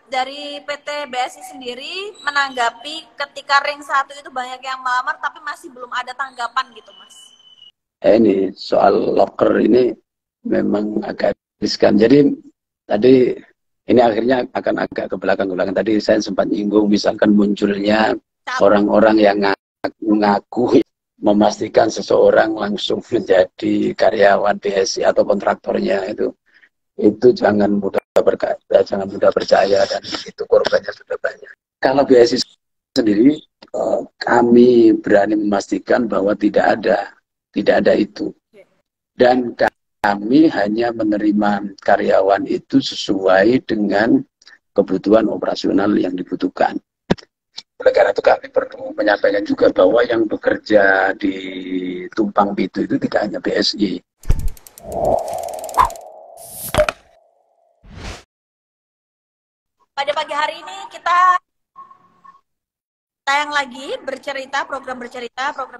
dari PT BSI sendiri menanggapi ketika ring 1 itu banyak yang melamar tapi masih belum ada tanggapan gitu, Mas? Ini soal loker ini memang agak riskan. Jadi tadi ini akhirnya akan agak ke belakang-belakang. Tadi saya sempat nyinggung misalkan munculnya orang-orang yang mengaku memastikan seseorang langsung menjadi karyawan BSI atau kontraktornya itu jangan mudah percaya dan itu korbannya sudah banyak. Kalau BSI sendiri kami berani memastikan bahwa tidak ada itu. Dan kami hanya menerima karyawan itu sesuai dengan kebutuhan operasional yang dibutuhkan. Oleh karena itu kami perlu menyampaikan juga bahwa yang bekerja di Tumpang Pitu itu tidak hanya BSI. Pada pagi hari ini kita tayang lagi program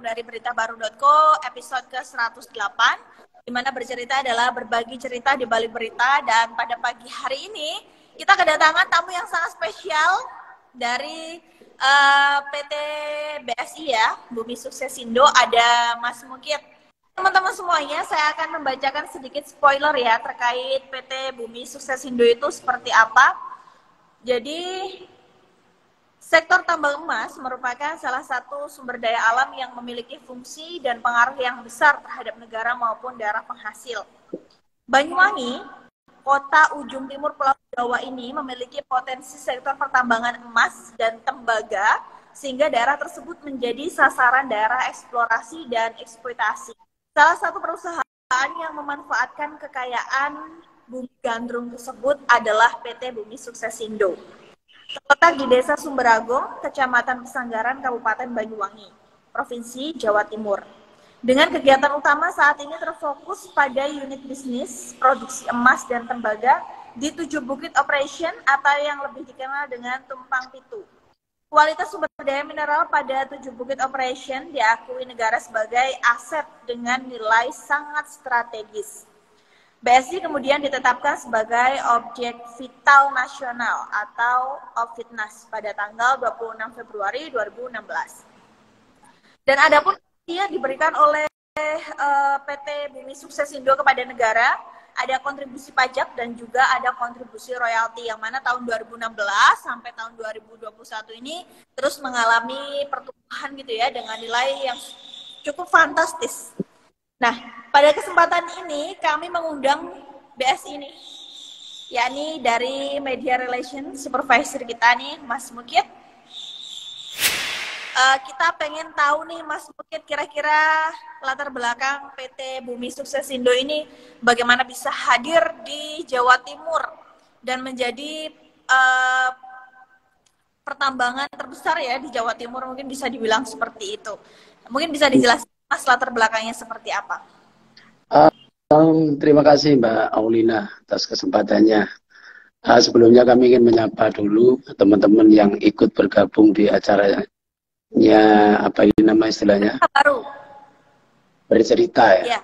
dari beritabaru.co episode ke-108, di mana bercerita adalah berbagi cerita di balik berita. Dan pada pagi hari ini kita kedatangan tamu yang sangat spesial dari PT BSI ya, Bumi Suksesindo, ada Mas Mukit. Teman-teman semuanya, saya akan membacakan sedikit spoiler ya terkait PT Bumi Suksesindo itu seperti apa. Jadi sektor tambang emas merupakan salah satu sumber daya alam yang memiliki fungsi dan pengaruh yang besar terhadap negara maupun daerah penghasil. Banyuwangi, kota ujung timur Pulau Jawa ini memiliki potensi sektor pertambangan emas dan tembaga, sehingga daerah tersebut menjadi sasaran daerah eksplorasi dan eksploitasi. Salah satu perusahaan yang memanfaatkan kekayaan bumi gandrung tersebut adalah PT Bumi Suksesindo. Terletak di Desa Sumberagung, Kecamatan Pesanggaran, Kabupaten Banyuwangi, Provinsi Jawa Timur. Dengan kegiatan utama saat ini terfokus pada unit bisnis produksi emas dan tembaga di 7 Bukit Operation atau yang lebih dikenal dengan Tumpang Pitu. Kualitas sumber daya mineral pada 7 Bukit Operation diakui negara sebagai aset dengan nilai sangat strategis. BSI kemudian ditetapkan sebagai objek vital nasional atau OVITNAS pada tanggal 26 Februari 2016. Dan ada pun yang diberikan oleh PT Bumi Suksesindo kepada negara, ada kontribusi pajak dan juga ada kontribusi royalti, yang mana tahun 2016 sampai tahun 2021 ini terus mengalami pertumbuhan gitu ya dengan nilai yang cukup fantastis. Nah, pada kesempatan ini kami mengundang BSI ini, yakni dari Media Relation Supervisor kita nih, Mas Mukit. Kita pengen tahu nih, Mas Mukit, kira-kira latar belakang PT Bumi Suksesindo ini bagaimana bisa hadir di Jawa Timur dan menjadi pertambangan terbesar ya di Jawa Timur, mungkin bisa dibilang seperti itu. Mungkin bisa dijelaskan Mas latar belakangnya seperti apa? Terima kasih Mbak Aulina atas kesempatannya. Sebelumnya kami ingin menyapa dulu teman-teman yang ikut bergabung di acaranya, apa ini nama istilahnya? Baru. Bercerita ya. Yeah.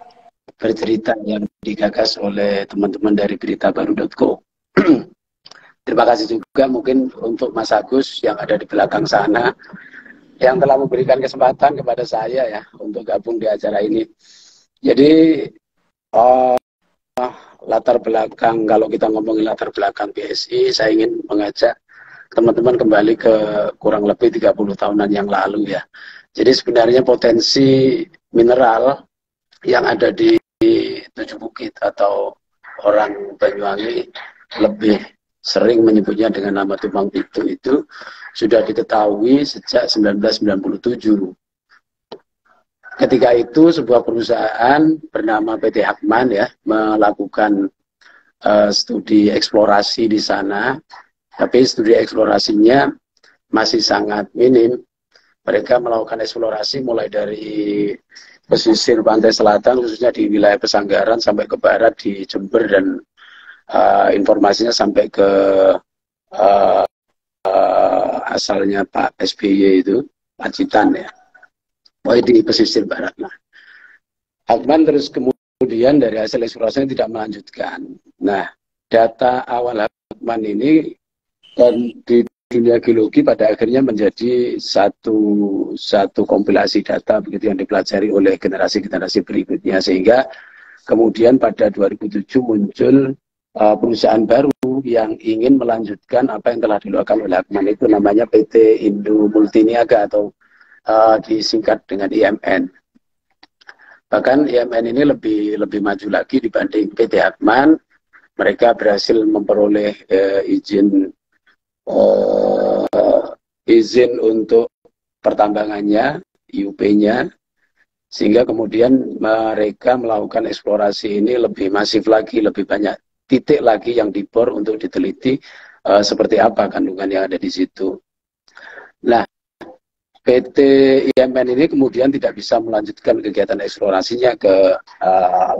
Bercerita yang digagas oleh teman-teman dari beritabaru.co. Terima kasih juga mungkin untuk Mas Agus yang ada di belakang sana, yang telah memberikan kesempatan kepada saya ya untuk gabung di acara ini. Jadi latar belakang, kalau kita ngomongin latar belakang BSI, saya ingin mengajak teman-teman kembali ke kurang lebih 30 tahunan yang lalu ya. Jadi sebenarnya potensi mineral yang ada di 7 Bukit atau orang Banyuwangi lebih sering menyebutnya dengan nama Tumpang Pitu itu sudah diketahui sejak 1997. Ketika itu sebuah perusahaan bernama PT Hakman ya melakukan studi eksplorasi di sana, tapi studi eksplorasinya masih sangat minim. Mereka melakukan eksplorasi mulai dari pesisir pantai selatan, khususnya di wilayah Pesanggaran, sampai ke barat di Jember, dan informasinya sampai ke asalnya Pak SBY itu, Pacitan ya. Di pesisir barat lah. Hakman terus kemudian dari hasil eksplorasinya tidak melanjutkan. Nah, data awal Hakman ini Dan di dunia geologi pada akhirnya menjadi satu kompilasi data begitu yang dipelajari oleh generasi-generasi berikutnya, sehingga kemudian pada 2007 muncul perusahaan baru yang ingin melanjutkan apa yang telah dilakukan oleh Akman, itu namanya PT Indo Multiniaga atau disingkat dengan IMN. Bahkan IMN ini lebih maju lagi dibanding PT Akman. Mereka berhasil memperoleh izin untuk pertambangannya, IUP-nya, sehingga kemudian mereka melakukan eksplorasi ini lebih masif lagi, lebih banyak titik lagi yang dibor untuk diteliti seperti apa kandungan yang ada di situ. Nah, PT IMN ini kemudian tidak bisa melanjutkan kegiatan eksplorasinya ke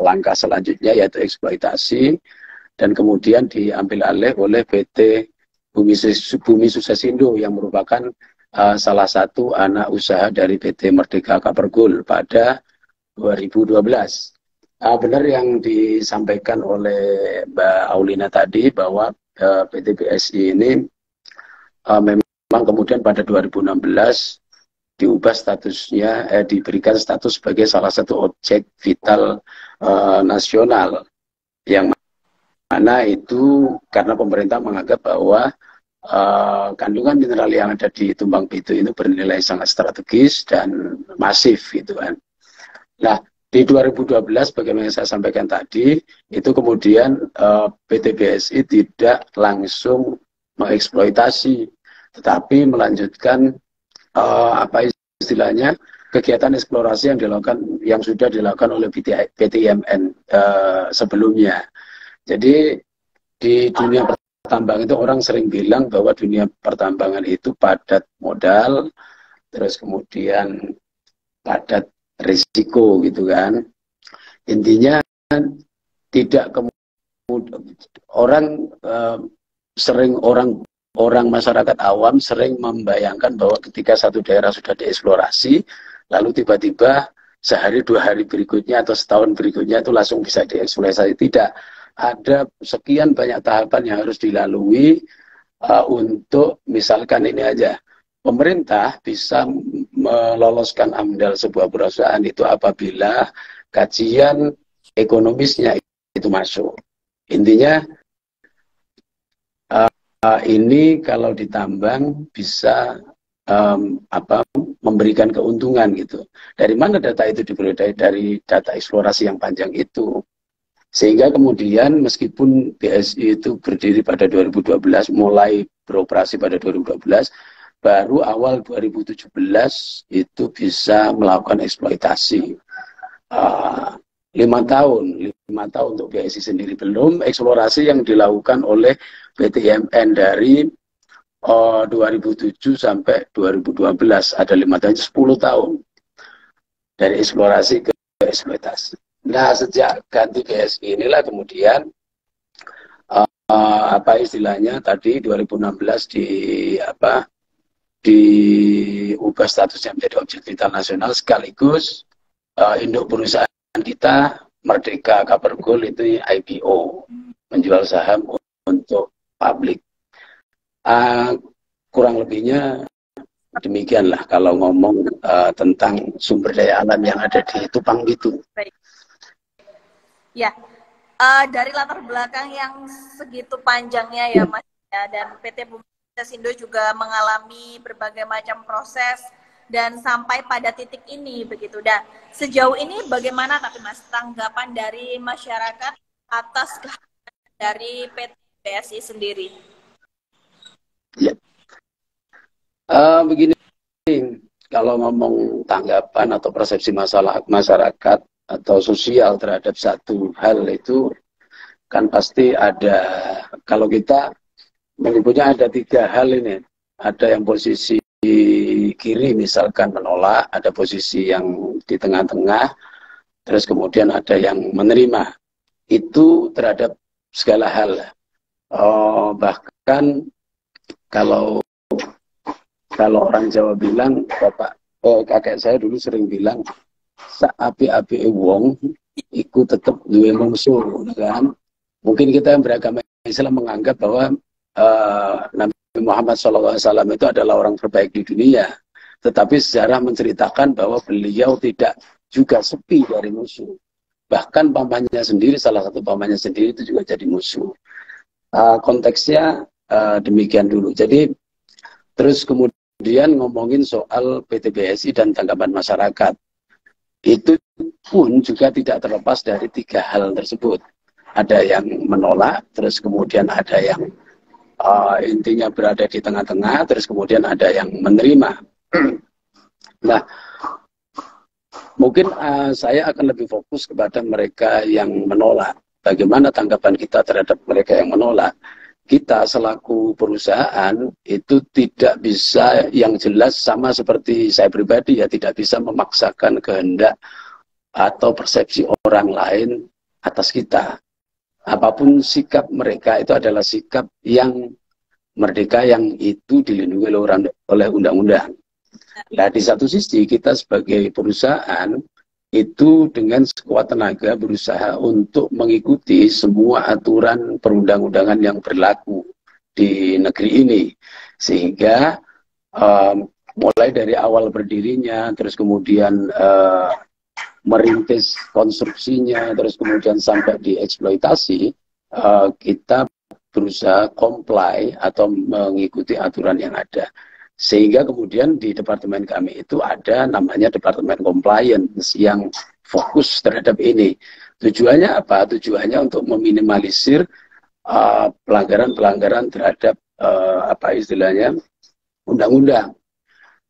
langkah selanjutnya, yaitu eksploitasi, dan kemudian diambil alih oleh PT Bumi Sucesindo yang merupakan salah satu anak usaha dari PT Merdeka Copper Gold pada 2012. Benar yang disampaikan oleh Mbak Aulina tadi bahwa PT BSI ini memang kemudian pada 2016 diubah statusnya, diberikan status sebagai salah satu objek vital nasional, yang mana itu karena pemerintah menganggap bahwa kandungan mineral yang ada di Tumbang Pitu itu bernilai sangat strategis dan masif gitu kan. Nah, di 2012 bagaimana yang saya sampaikan tadi, itu kemudian PT BSI tidak langsung mengeksploitasi, tetapi melanjutkan apa istilahnya kegiatan eksplorasi yang sudah dilakukan oleh PT IMN sebelumnya. Jadi di dunia pertambangan itu orang sering bilang bahwa dunia pertambangan itu padat modal, terus kemudian padat risiko gitu kan. Intinya tidak orang masyarakat awam sering membayangkan bahwa ketika satu daerah sudah dieksplorasi, lalu tiba-tiba sehari dua hari berikutnya atau setahun berikutnya itu langsung bisa dieksplorasi. Tidak, ada sekian banyak tahapan yang harus dilalui untuk, misalkan ini aja, pemerintah bisa meloloskan AMDAL sebuah perusahaan itu apabila kajian ekonomisnya itu masuk. Intinya ini kalau ditambang bisa memberikan keuntungan gitu. Dari mana data itu diperoleh? Dari data eksplorasi yang panjang itu. Sehingga kemudian meskipun BSI itu berdiri pada 2012, mulai beroperasi pada 2012, baru awal 2017 itu bisa melakukan eksploitasi. 5 tahun untuk BSI sendiri, belum eksplorasi yang dilakukan oleh PT IMN dari 2007 sampai 2012, ada 5 tahun, 10 tahun dari eksplorasi ke eksploitasi. Nah, sejak ganti BSI inilah kemudian apa istilahnya tadi 2016 diubah statusnya menjadi objek vital nasional, sekaligus induk perusahaan kita Merdeka Copper Gold itu IPO, menjual saham untuk publik. Kurang lebihnya demikianlah kalau ngomong tentang sumber daya alam yang ada di Tumbang Pitu. Baik. Ya, dari latar belakang yang segitu panjangnya ya Mas, ya, dan PT Bumi Sucesindo juga mengalami berbagai macam proses dan sampai pada titik ini begitu. Dan sejauh ini bagaimana tapi Mas tanggapan dari masyarakat atas kehadiran dari PT BSI sendiri? Ya. Begini, kalau ngomong tanggapan atau persepsi masyarakat atau sosial terhadap satu hal itu kan pasti ada, kalau kita menyebutnya ada 3 hal ini. Ada yang posisi kiri misalkan menolak, ada posisi yang di tengah-tengah, terus kemudian ada yang menerima. Itu terhadap segala hal. Bahkan kalau orang Jawa bilang, kakek saya dulu sering bilang, api-api wong iku tetap duwe mungsuh, kan? Mungkin kita yang beragama Islam menganggap bahwa Muhammad SAW itu adalah orang terbaik di dunia. Tetapi sejarah menceritakan bahwa beliau tidak juga sepi dari musuh. Bahkan pamannya sendiri, salah satu pamannya sendiri itu juga jadi musuh. Konteksnya demikian dulu. Jadi terus kemudian ngomongin soal PT BSI dan tanggapan masyarakat. Itu pun juga tidak terlepas dari tiga hal tersebut. Ada yang menolak, terus kemudian ada yang intinya berada di tengah-tengah, terus kemudian ada yang menerima. Nah, mungkin saya akan lebih fokus kepada mereka yang menolak. Bagaimana tanggapan kita terhadap mereka yang menolak? Kita selaku perusahaan itu tidak bisa, yang jelas sama seperti saya pribadi ya, tidak bisa memaksakan kehendak atau persepsi orang lain atas kita. Apapun sikap mereka itu adalah sikap yang merdeka, yang itu dilindungi oleh undang-undang. Nah, di satu sisi kita sebagai perusahaan itu dengan sekuat tenaga berusaha untuk mengikuti semua aturan perundang-undangan yang berlaku di negeri ini. Sehingga mulai dari awal berdirinya, terus kemudian merintis konstruksinya, terus kemudian sampai dieksploitasi, kita berusaha comply atau mengikuti aturan yang ada. Sehingga kemudian di departemen kami itu ada namanya Departemen Compliance yang fokus terhadap ini. Tujuannya apa? Tujuannya untuk meminimalisir pelanggaran-pelanggaran terhadap apa istilahnya undang-undang.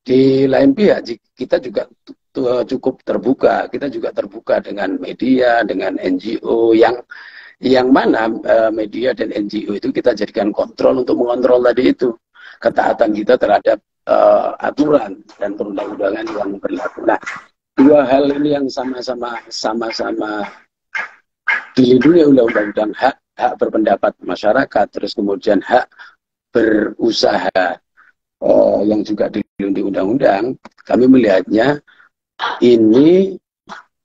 Di lain pihak kita juga cukup terbuka. Kita juga terbuka dengan media, dengan NGO yang mana media dan NGO itu kita jadikan kontrol untuk mengontrol tadi itu ketaatan kita terhadap aturan dan perundang-undangan yang berlaku. Nah, dua hal ini yang sama-sama dilindungi oleh undang-undang, hak berpendapat masyarakat, terus kemudian hak berusaha yang juga dilindungi undang-undang. Kami melihatnya ini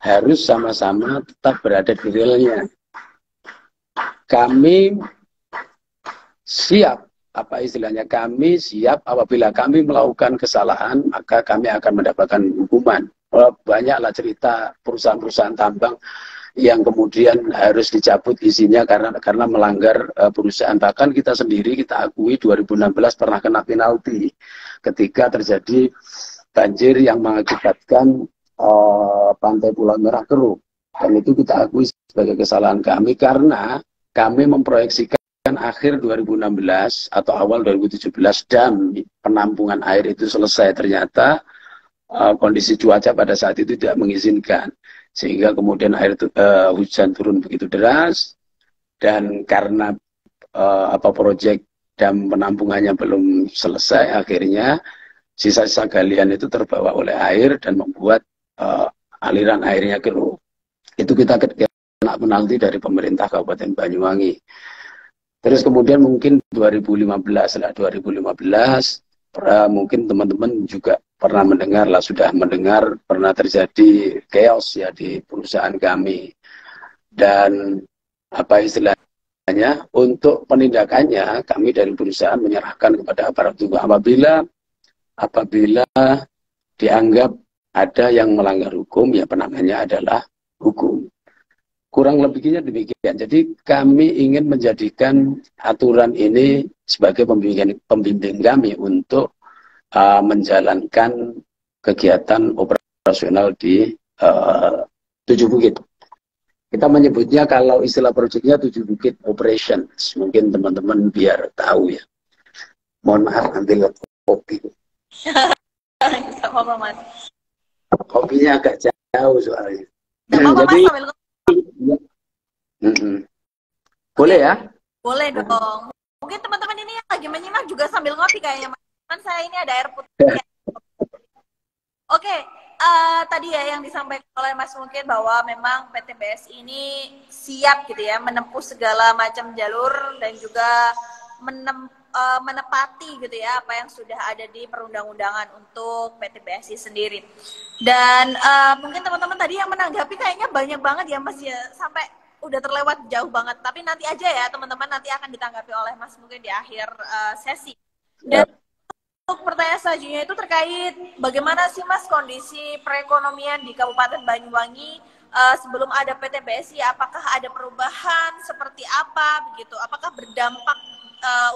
harus sama-sama tetap berada di realnya. Kami siap, apa istilahnya, kami siap apabila kami melakukan kesalahan, maka kami akan mendapatkan hukuman. Banyaklah cerita perusahaan-perusahaan tambang yang kemudian harus dicabut izinnya karena melanggar perusahaan. Bahkan kita sendiri, kita akui 2016 pernah kena penalti ketika terjadi banjir yang mengakibatkan pantai Pulau Merah keruh. Dan itu kita akui sebagai kesalahan kami karena kami memproyeksikan akhir 2016 atau awal 2017 dam penampungan air itu selesai. Ternyata kondisi cuaca pada saat itu tidak mengizinkan, sehingga kemudian hujan turun begitu deras, dan karena proyek dam penampungannya belum selesai, akhirnya sisa-sisa galian itu terbawa oleh air dan membuat aliran airnya keruh. Itu kita kena penalti dari pemerintah Kabupaten Banyuwangi. Terus kemudian mungkin 2015, mungkin teman-teman juga pernah mendengar lah, sudah mendengar pernah terjadi chaos ya di perusahaan kami. Dan apa istilahnya, untuk penindakannya kami dari perusahaan menyerahkan kepada aparat hukum. Apabila dianggap ada yang melanggar hukum, ya penanganannya adalah hukum. Kurang lebihnya demikian. Jadi kami ingin menjadikan aturan ini sebagai pembimbing kami untuk menjalankan kegiatan operasional di Tujuh Bukit. Kita menyebutnya, kalau istilah proyeknya, Tujuh Bukit Operations. Mungkin teman-teman biar tahu ya. Mohon maaf, ambil kopi. Kopinya agak jauh soalnya. Jadi boleh ya? Boleh dong. Mungkin teman-teman ini yang lagi menyimak juga sambil ngopi kayaknya. Kan saya ini ada air putih. Oke, tadi ya yang disampaikan oleh Mas Mungkin bahwa memang PT BSI ini siap gitu ya menempuh segala macam jalur dan juga menepati gitu ya apa yang sudah ada di perundang-undangan untuk PT BSI sendiri. Dan mungkin teman-teman tadi yang menanggapi kayaknya banyak banget ya Mas ya, sampai udah terlewat jauh banget. Tapi nanti aja ya teman-teman, nanti akan ditanggapi oleh Mas mungkin di akhir sesi. Dan untuk pertanyaan selanjutnya itu terkait bagaimana sih Mas kondisi perekonomian di Kabupaten Banyuwangi sebelum ada PT BSI? Apakah ada perubahan seperti apa begitu? Apakah berdampak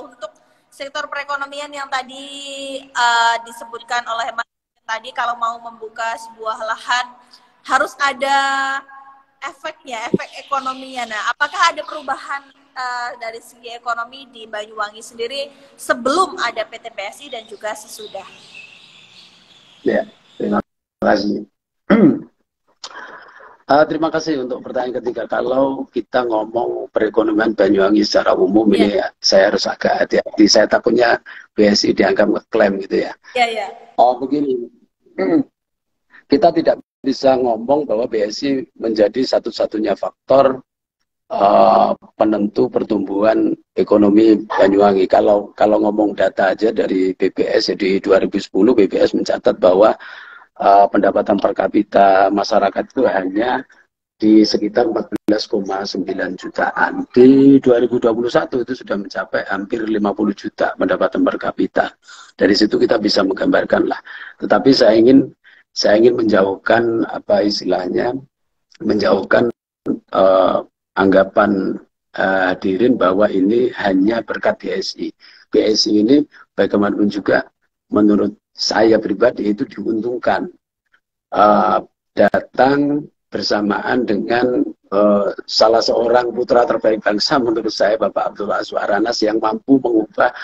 untuk sektor perekonomian yang tadi disebutkan oleh Mas tadi, kalau mau membuka sebuah lahan harus ada efeknya, efek ekonominya. Nah, apakah ada perubahan dari segi ekonomi di Banyuwangi sendiri sebelum ada PT BSI dan juga sesudah? Ya, terima kasih. Terima kasih untuk pertanyaan ketiga. Kalau kita ngomong perekonomian Banyuwangi secara umum, ini ya, saya harus agak hati-hati. Saya takutnya BSI dianggap ngeklaim gitu ya. Iya. Oh, begini. Kita tidak bisa ngomong bahwa BSI menjadi satu-satunya faktor penentu pertumbuhan ekonomi Banyuwangi. Kalau ngomong data aja dari BPS, di 2010 BPS mencatat bahwa pendapatan per kapita masyarakat itu hanya di sekitar 14,9 jutaan. Di 2021 itu sudah mencapai hampir 50 juta pendapatan per kapita. Dari situ kita bisa menggambarkan lah. Tetapi saya ingin menjauhkan apa istilahnya, menjauhkan anggapan hadirin bahwa ini hanya berkat BSI. BSI ini bagaimanapun juga menurut saya pribadi itu diuntungkan datang bersamaan dengan salah seorang putra terbaik bangsa menurut saya, Bapak Abdullah Azwar Anas, yang mampu mengubah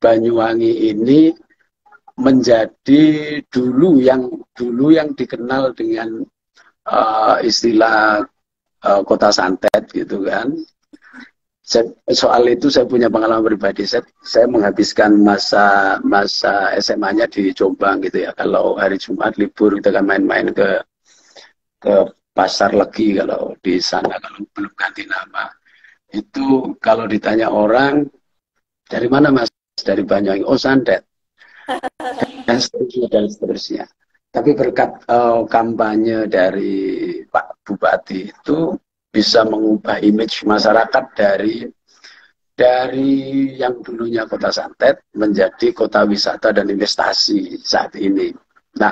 Banyuwangi ini menjadi dulu yang dikenal dengan istilah kota santet gitu kan. Soal itu saya punya pengalaman pribadi. Saya menghabiskan masa SMA-nya di Jombang gitu ya. Kalau hari Jumat libur kita kan main-main ke Pasar Legi kalau di sana, kalau belum ganti nama. Itu kalau ditanya orang, dari mana Mas? Dari Banyuwangi. Oh, santet. Dan seterusnya. Tapi berkat kampanye dari Pak Bupati itu bisa mengubah image masyarakat dari yang dulunya kota santet menjadi kota wisata dan investasi saat ini. Nah,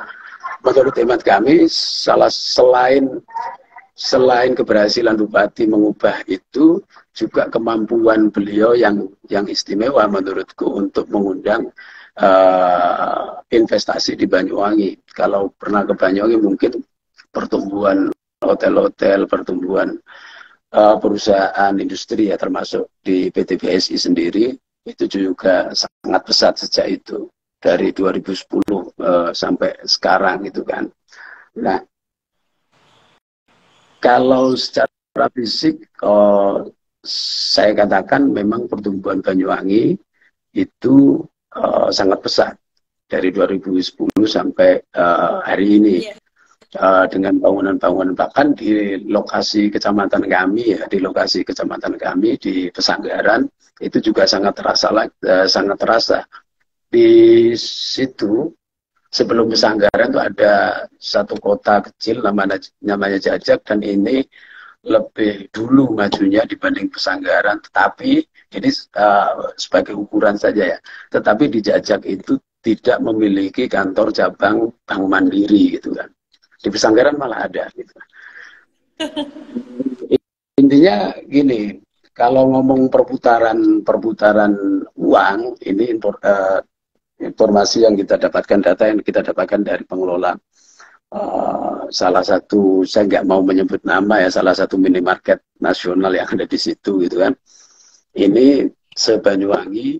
menurut hemat kami, selain keberhasilan Bupati mengubah itu, juga kemampuan beliau yang istimewa menurutku untuk mengundang investasi di Banyuwangi. Kalau pernah ke Banyuwangi mungkin pertumbuhan hotel-hotel, pertumbuhan perusahaan industri ya, termasuk di PT BSI sendiri, itu juga sangat pesat sejak itu, dari 2010 sampai sekarang gitu kan. Nah, kalau secara fisik saya katakan memang pertumbuhan Banyuwangi itu sangat pesat dari 2010 sampai hari ini. Dengan bangunan-bangunan, bahkan di lokasi kecamatan kami ya, di Pesanggaran itu juga sangat terasa di situ. Sebelum Pesanggaran itu ada satu kota kecil namanya Jajak, dan ini lebih dulu majunya dibanding Pesanggaran, tetapi ini sebagai ukuran saja ya, tetapi di Jajak itu tidak memiliki kantor cabang Bank Mandiri gitu kan. Di Pesanggaran malah ada gitu. Intinya gini, kalau ngomong perputaran uang, ini informasi yang kita dapatkan, data yang kita dapatkan dari pengelola salah satu, saya nggak mau menyebut nama ya, salah satu minimarket nasional yang ada di situ gitu kan. Ini se-Banyuwangi,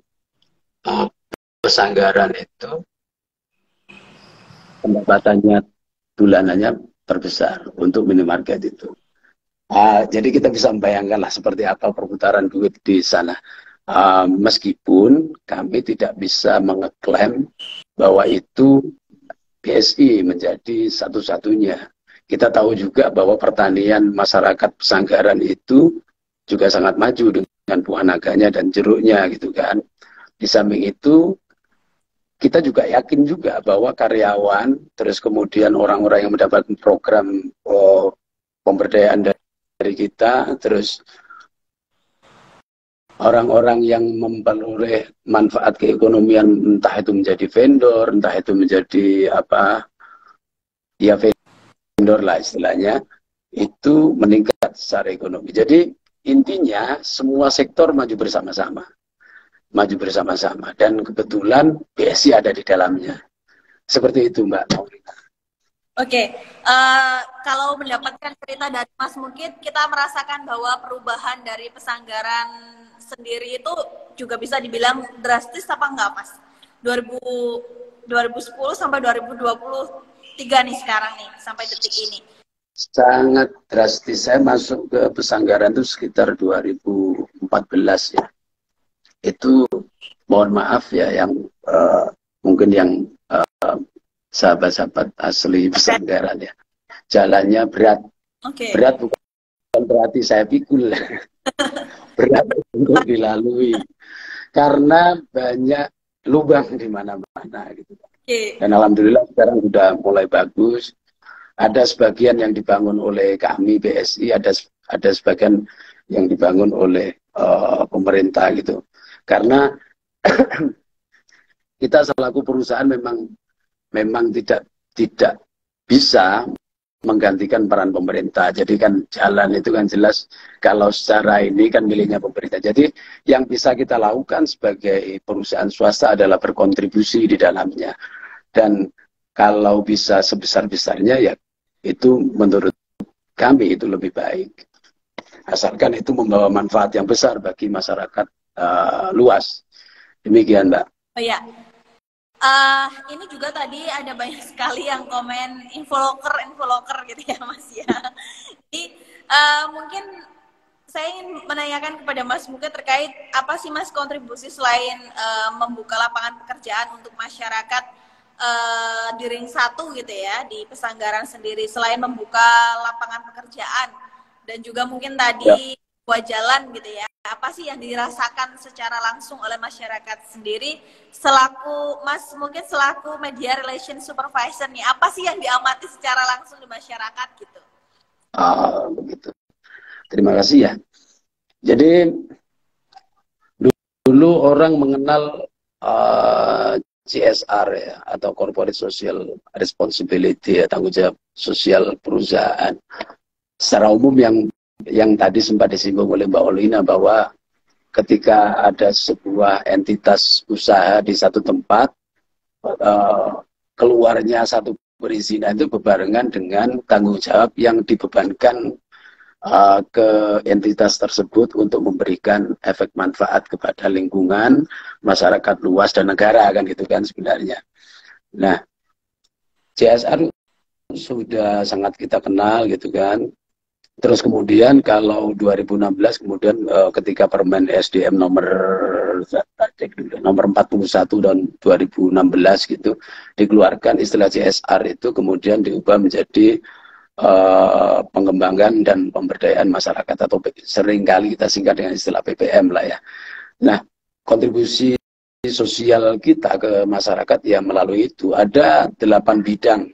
Pesanggaran itu pendapatannya bulanannya terbesar untuk minimarket itu. Jadi kita bisa membayangkan lah seperti apa perputaran duit di sana. Meskipun kami tidak bisa mengeklaim bahwa itu BSI menjadi satu-satunya. Kita tahu juga bahwa pertanian masyarakat Pesanggaran itu juga sangat maju dengan buah naganya dan jeruknya gitu kan. Di samping itu, kita juga yakin juga bahwa karyawan, terus kemudian orang-orang yang mendapatkan program pemberdayaan dari kita, terus orang-orang yang memperoleh manfaat keekonomian, entah itu menjadi vendor, entah itu menjadi apa, ya vendor lah istilahnya, itu meningkat secara ekonomi. Jadi intinya semua sektor maju bersama-sama, maju bersama-sama, dan kebetulan BSI ada di dalamnya. Seperti itu, Mbak. Oke, kalau mendapatkan cerita dari Mas Mukit, kita merasakan bahwa perubahan dari pesanggaran sendiri itu juga bisa dibilang drastis apa enggak, Mas? 2010 sampai 2023 nih sekarang nih, sampai detik ini. Sangat drastis. Saya masuk ke pesanggaran itu sekitar 2014 ya. Itu mohon maaf ya yang mungkin yang sahabat-sahabat asli pesanggaran ya. Jalannya berat. Berat bukan berarti saya pikul. Berat untuk dilalui. Karena banyak lubang di mana-mana gitu. Dan alhamdulillah sekarang sudah mulai bagus. Ada sebagian yang dibangun oleh kami BSI, ada sebagian yang dibangun oleh pemerintah gitu. Karena kita selaku perusahaan memang tidak bisa menggantikan peran pemerintah. Jadi kan jalan itu kan jelas kalau secara ini kan miliknya pemerintah. Jadi yang bisa kita lakukan sebagai perusahaan swasta adalah berkontribusi di dalamnya. Dan kalau bisa sebesar-besarnya ya itu menurut kami itu lebih baik. Asalkan itu membawa manfaat yang besar bagi masyarakat luas. Demikian, Mbak. Oh ya, ini juga tadi ada banyak sekali yang komen infoloker gitu ya Mas ya. Jadi mungkin saya ingin menanyakan kepada Mas Mukit terkait apa sih Mas kontribusi selain membuka lapangan pekerjaan untuk masyarakat di ring 1 gitu ya, di pesanggaran sendiri, selain membuka lapangan pekerjaan dan juga mungkin tadi buat jalan gitu ya, apa sih yang dirasakan secara langsung oleh masyarakat sendiri selaku Mas mungkin selaku media relation supervisor nih, apa sih yang diamati secara langsung di masyarakat gitu? Begitu. Terima kasih ya. Jadi dulu orang mengenal CSR ya, atau Corporate Social Responsibility ya, tanggung jawab sosial perusahaan. Secara umum yang tadi sempat disinggung oleh Mbak Olina bahwa ketika ada sebuah entitas usaha di satu tempat, keluarnya satu perizinan itu berbarengan dengan tanggung jawab yang dibebankan ke entitas tersebut untuk memberikan efek manfaat kepada lingkungan, masyarakat luas, dan negara, kan gitu kan sebenarnya. Nah, CSR sudah sangat kita kenal gitu kan. Terus kemudian kalau 2016 kemudian ketika Permen SDM nomor 41 tahun 2016 gitu dikeluarkan, istilah CSR itu kemudian diubah menjadi pengembangan dan pemberdayaan masyarakat, atau seringkali kita singkat dengan istilah PPM lah ya. Nah, kontribusi sosial kita ke masyarakat ya melalui itu ada 8 bidang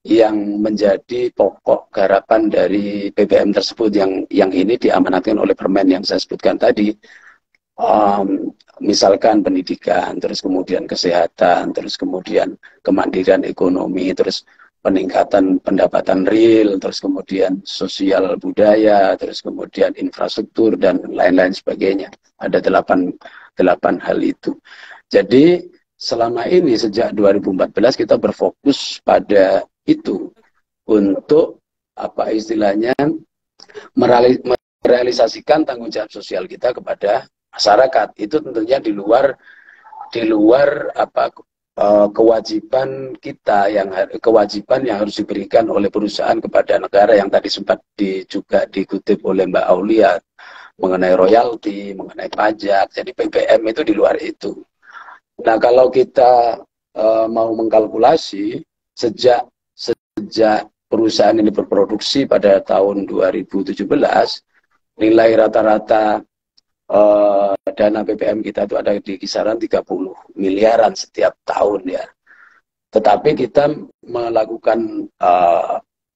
yang menjadi pokok garapan dari PPM tersebut, yang ini diamanatkan oleh permen yang saya sebutkan tadi. Misalkan pendidikan, terus kemudian kesehatan, terus kemudian kemandirian ekonomi, terus peningkatan pendapatan real, terus kemudian sosial budaya, terus kemudian infrastruktur, dan lain-lain sebagainya. Ada 8 hal itu. Jadi selama ini sejak 2014 kita berfokus pada itu untuk apa istilahnya merealisasikan tanggung jawab sosial kita kepada masyarakat. Itu tentunya di luar apa kewajiban kita, kewajiban yang harus diberikan oleh perusahaan kepada negara, yang tadi sempat juga dikutip oleh Mbak Aulia mengenai royalti, mengenai pajak. Jadi PPM itu di luar itu. Nah, kalau kita mau mengkalkulasi sejak perusahaan ini berproduksi pada tahun 2017, nilai rata-rata dana PPM kita itu ada di kisaran 30 miliaran setiap tahun ya. Tetapi kita melakukan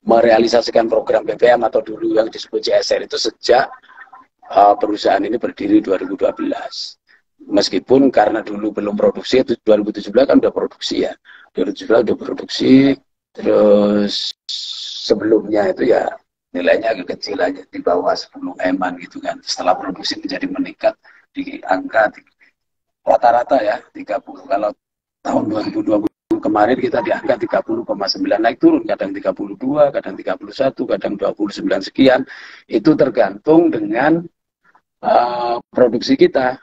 merealisasikan program PPM atau dulu yang disebut CSR itu sejak perusahaan ini berdiri 2012. Meskipun karena dulu belum produksi, itu 2017 kan udah produksi ya. 2017 udah produksi, terus sebelumnya itu ya nilainya agak kecil aja, di bawah 10 M-an gitu kan. Setelah produksi menjadi meningkat di angka rata-rata ya 30. Kalau tahun 2020 kemarin kita di angka 30,9, naik turun, kadang 32, kadang 31, kadang 29 sekian. Itu tergantung dengan produksi kita.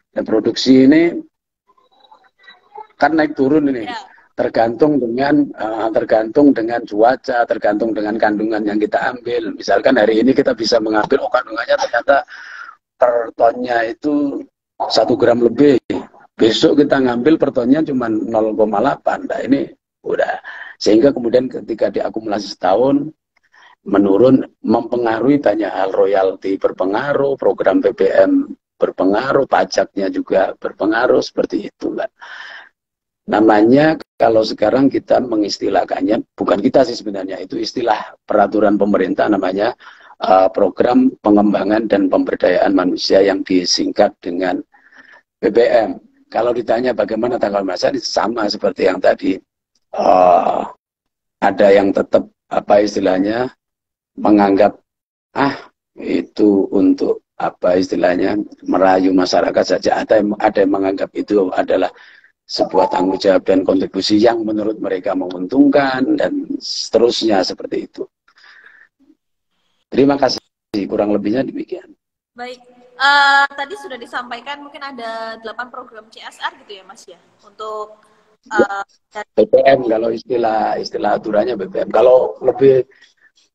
Dan produksi ini kan naik turun ini, tergantung dengan cuaca, tergantung dengan kandungan yang kita ambil. Misalkan hari ini kita bisa mengambil, oh kandungannya ternyata per tonnya itu 1 gram lebih. Besok kita ngambil per tonnya cuma 0,8. Nah ini udah, sehingga kemudian ketika diakumulasi setahun menurun, mempengaruhi banyak hal. Royalti berpengaruh, program BBM berpengaruh, pajaknya juga berpengaruh, seperti itu Mbak. Namanya kalau sekarang kita mengistilahkannya, bukan kita sih sebenarnya, itu istilah peraturan pemerintah, namanya program pengembangan dan pemberdayaan manusia yang disingkat dengan BBM. Kalau ditanya bagaimana tanggal masa, sama seperti yang tadi, ada yang tetap apa istilahnya menganggap itu untuk apa istilahnya merayu masyarakat saja. Ada yang menganggap itu adalah sebuah tanggung jawab dan kontribusi yang menurut mereka menguntungkan, dan seterusnya seperti itu. Terima kasih, kurang lebihnya demikian. Baik, tadi sudah disampaikan mungkin ada 8 program CSR gitu ya Mas ya, untuk BBM, kalau istilah aturannya BBM. Kalau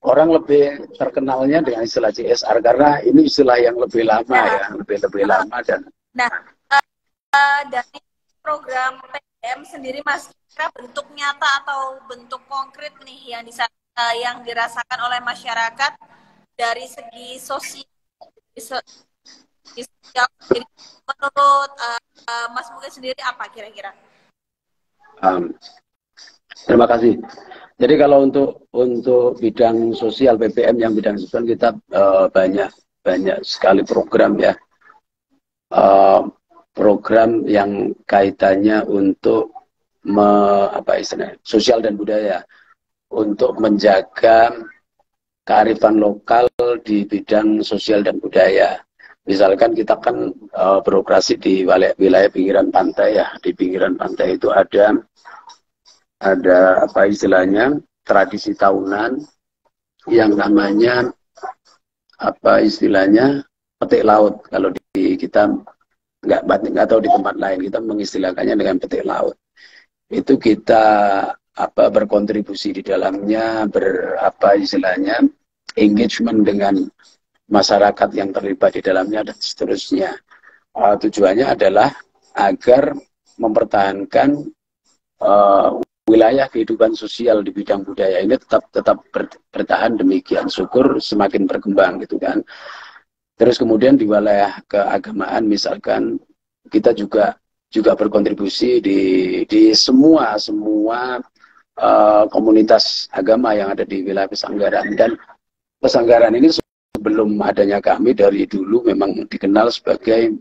orang lebih terkenalnya dengan istilah CSR, karena ini istilah yang lebih lama ya, lebih lama. Dan dari program PDM sendiri Mas, kira bentuk nyata atau bentuk konkret nih yang dirasakan oleh masyarakat dari segi sosial, menurut Mas Mugen sendiri apa kira-kira? Terima kasih. Jadi kalau untuk bidang sosial BBM, yang bidang sosial kita banyak sekali program ya, program yang kaitannya untuk sosial dan budaya, untuk menjaga kearifan lokal di bidang sosial dan budaya. Misalkan kita kan beroperasi di wilayah pinggiran pantai ya. Di pinggiran pantai itu ada apa istilahnya tradisi tahunan yang namanya apa istilahnya petik laut. Kalau di kita nggak tahu di tempat lain, kita mengistilahkannya dengan petik laut. Itu kita berkontribusi di dalamnya, istilahnya engagement dengan masyarakat yang terlibat di dalamnya dan seterusnya. Tujuannya adalah agar mempertahankan wilayah kehidupan sosial di bidang budaya ini tetap bertahan demikian. Syukur semakin berkembang gitu kan. Terus kemudian di wilayah keagamaan misalkan kita juga berkontribusi di semua komunitas agama yang ada di wilayah Pesanggaran. Dan Pesanggaran ini sebelum adanya kami dari dulu memang dikenal sebagai,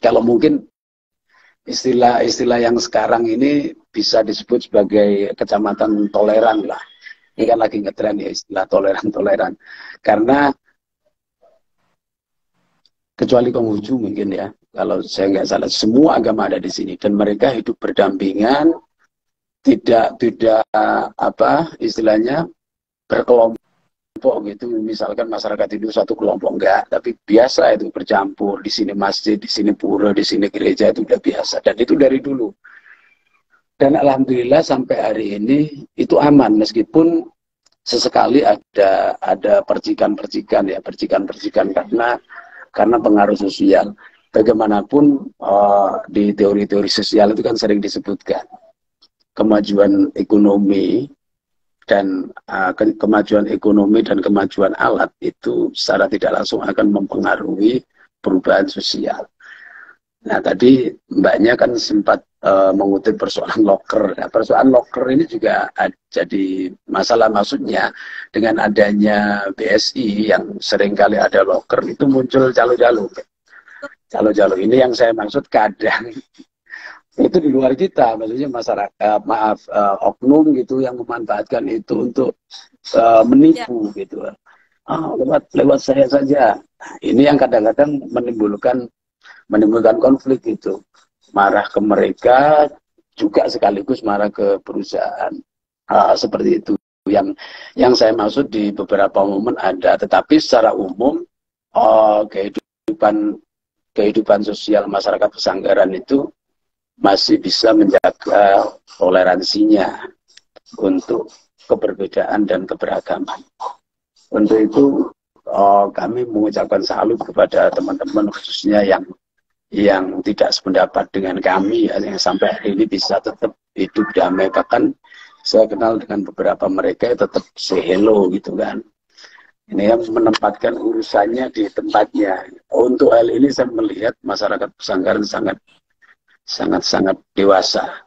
kalau mungkin istilah yang sekarang ini bisa disebut sebagai kecamatan toleran lah. Ini kan lagi ngetren ya istilah toleran. Karena kecuali Konghucu mungkin ya, kalau saya nggak salah, semua agama ada di sini dan mereka hidup berdampingan, tidak istilahnya berkelompok gitu. Misalkan masyarakat itu satu kelompok, enggak, tapi biasa itu bercampur. Di sini masjid, di sini pura, di sini gereja, itu udah biasa, dan itu dari dulu. Dan alhamdulillah sampai hari ini itu aman, meskipun sesekali ada percikan-percikan karena pengaruh sosial. Bagaimanapun di teori-teori sosial itu kan sering disebutkan kemajuan ekonomi dan kemajuan alat itu secara tidak langsung akan mempengaruhi perubahan sosial. Nah, tadi mbaknya kan sempat mengutip persoalan loker. Nah, persoalan loker ini juga jadi masalah, maksudnya dengan adanya BSI yang seringkali ada loker itu muncul calo-calo. Calo-calo ini yang saya maksud kadang itu di luar kita, maksudnya masyarakat, oknum gitu yang memanfaatkan itu untuk Ya. menipu gitu. Lewat saya saja. Nah, ini yang kadang-kadang menimbulkan konflik itu, marah ke mereka juga sekaligus marah ke perusahaan. Seperti itu yang saya maksud. Di beberapa momen ada, tetapi secara umum kehidupan sosial masyarakat Pesanggaran itu masih bisa menjaga toleransinya untuk keberbedaan dan keberagaman. Untuk itu kami mengucapkan salut kepada teman-teman khususnya yang tidak sependapat dengan kami, yang sampai hari ini bisa tetap hidup damai. Bahkan saya kenal dengan beberapa mereka tetap say hello gitu kan. Ini yang menempatkan urusannya di tempatnya. Untuk hal ini saya melihat masyarakat Pesanggaran sangat dewasa.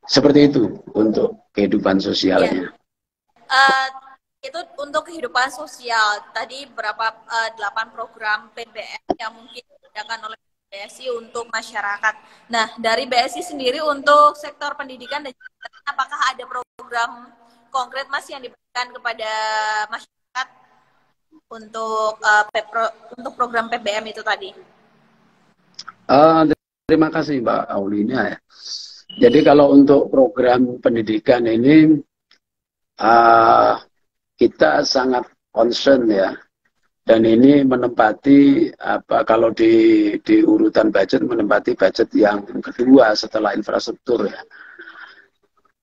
Seperti itu untuk kehidupan sosialnya. Uh, itu untuk kehidupan sosial. Tadi berapa 8 program PBM yang mungkin diadakan oleh BSI untuk masyarakat. Nah, dari BSI sendiri untuk sektor pendidikan dan apakah ada program konkret Mas yang diberikan kepada masyarakat untuk untuk program PBM itu tadi? Terima kasih Mbak Aulinia ya. Jadi kalau untuk program pendidikan ini kita sangat concern ya, dan ini menempati kalau di urutan budget menempati budget yang kedua setelah infrastruktur ya.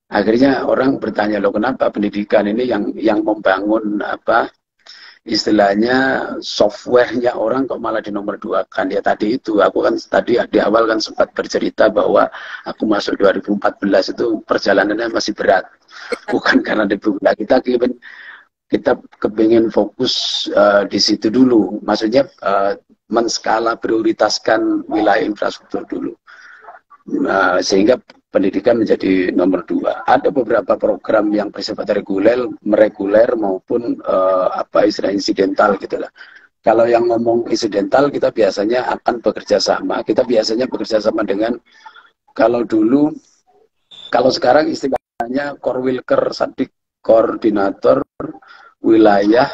Akhirnya orang bertanya, loh kenapa pendidikan ini yang membangun istilahnya softwarenya orang kok malah di nomor 2 kan. Ya tadi itu aku kan tadi di awal kan sempat bercerita bahwa aku masuk 2014 itu perjalanannya masih berat, bukan karena dibuka. Kita kepingin fokus di situ dulu, maksudnya menskala prioritaskan wilayah infrastruktur dulu, sehingga pendidikan menjadi nomor 2. Ada beberapa program yang bersifat reguler maupun istilah insidental gitulah. Kalau yang ngomong insidental, kita biasanya akan bekerja sama. Kita biasanya bekerja sama dengan, kalau sekarang istilahnya Korwilker Sadik, koordinator wilayah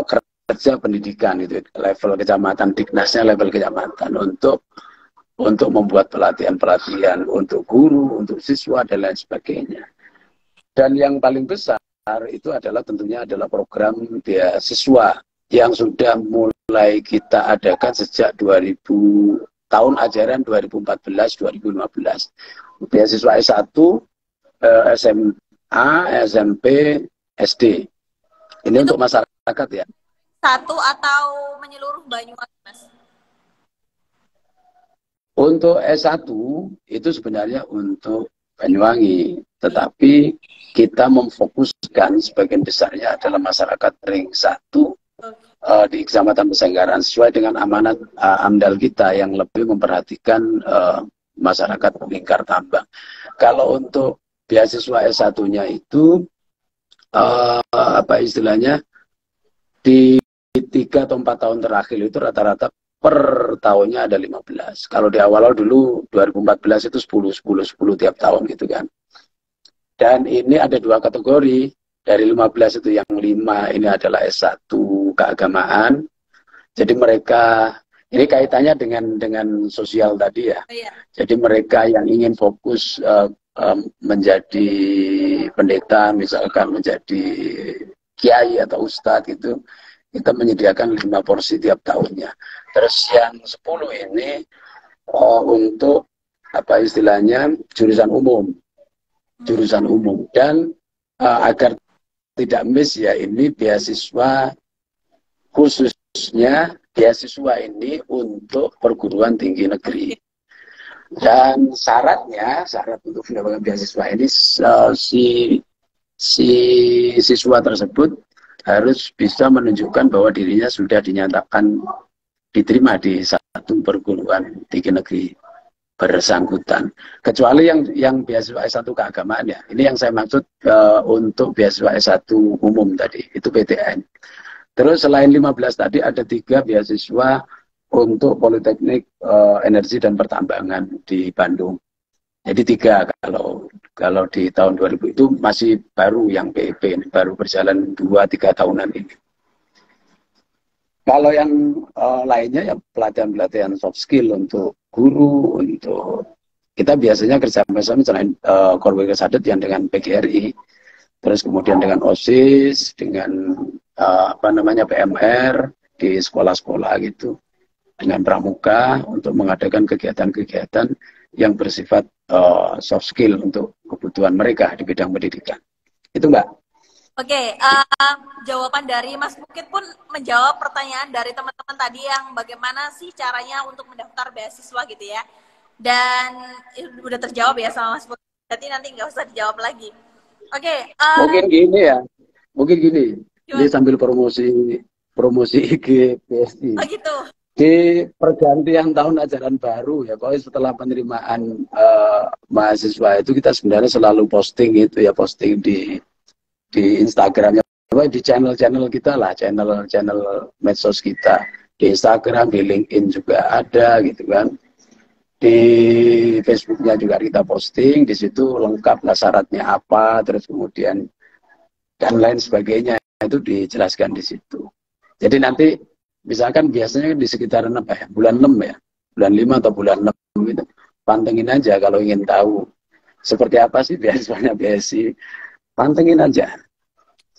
kerja pendidikan itu level kecamatan, Diknasnya level kecamatan, untuk membuat pelatihan untuk guru, untuk siswa, dan lain sebagainya. Dan yang paling besar itu tentunya adalah program beasiswa yang sudah mulai kita adakan sejak tahun ajaran 2014-2015. Beasiswa S1, SMA, SMP, SD. Ini itu untuk masyarakat ya. Satu atau menyeluruh Banyuwangi, Mas? Untuk S1 itu sebenarnya untuk Banyuwangi, tetapi kita memfokuskan sebagian besarnya adalah masyarakat ring 1 di Kecamatan Pesanggaran, sesuai dengan amanat AMDAL kita yang lebih memperhatikan masyarakat lingkar tambang. Kalau untuk beasiswa S1-nya itu istilahnya di 3 atau 4 tahun terakhir itu rata-rata per tahunnya ada 15. Kalau di awal dulu 2014 itu 10 tiap tahun gitu kan. Dan ini ada 2 kategori. Dari 15 itu yang 5 ini adalah S1 keagamaan. Jadi mereka, ini kaitannya dengan sosial tadi ya. Iya. Jadi mereka yang ingin fokus menjadi pendeta, misalkan menjadi kiai atau ustadz gitu, kita menyediakan 5 porsi tiap tahunnya. Terus yang 10 ini untuk istilahnya jurusan umum. Dan agar tidak miss ya, ini beasiswa khususnya beasiswa ini untuk perguruan tinggi negeri. Dan syarat untuk mendapatkan beasiswa ini si siswa tersebut harus bisa menunjukkan bahwa dirinya sudah dinyatakan diterima di salah satu perguruan tinggi negeri bersangkutan. Kecuali yang beasiswa S1 keagamaan ya. Ini yang saya maksud untuk beasiswa S1 umum tadi, itu PTN. Terus selain 15 tadi ada 3 beasiswa untuk Politeknik Energi dan Pertambangan di Bandung. Jadi 3 kalau di tahun 2000 itu masih baru yang PEP ini, baru berjalan 2-3 tahunan ini. Kalau yang lainnya ya pelatihan-pelatihan soft skill untuk guru, untuk kita biasanya kerjasama selain Korwil Sadet yang dengan PGRI, terus kemudian dengan OSIS, dengan PMR di sekolah-sekolah gitu, dengan pramuka untuk mengadakan kegiatan-kegiatan yang bersifat soft skill untuk kebutuhan mereka di bidang pendidikan. Itu Mbak. Oke, jawaban dari Mas Bukit pun menjawab pertanyaan dari teman-teman tadi yang bagaimana sih caranya untuk mendaftar beasiswa gitu ya. Dan udah terjawab ya sama Mas Bukit, berarti nanti nggak usah dijawab lagi. Oke. Mungkin gini. Ini sambil promosi IG PSI. Oh gitu. Di pergantian tahun ajaran baru ya, pokoknya setelah penerimaan mahasiswa itu kita sebenarnya selalu posting di Instagramnya, di channel-channel kita lah, channel medsos kita di Instagram, di LinkedIn juga ada gitu kan, di Facebooknya juga kita posting, di situ lengkap lah syaratnya apa, terus kemudian dan lain sebagainya itu dijelaskan di situ. Jadi nanti misalkan biasanya di sekitaran bulan 6 ya, bulan 5 atau bulan 6 gitu, pantengin aja kalau ingin tahu seperti apa sih beasiswanya BSI. Pantengin aja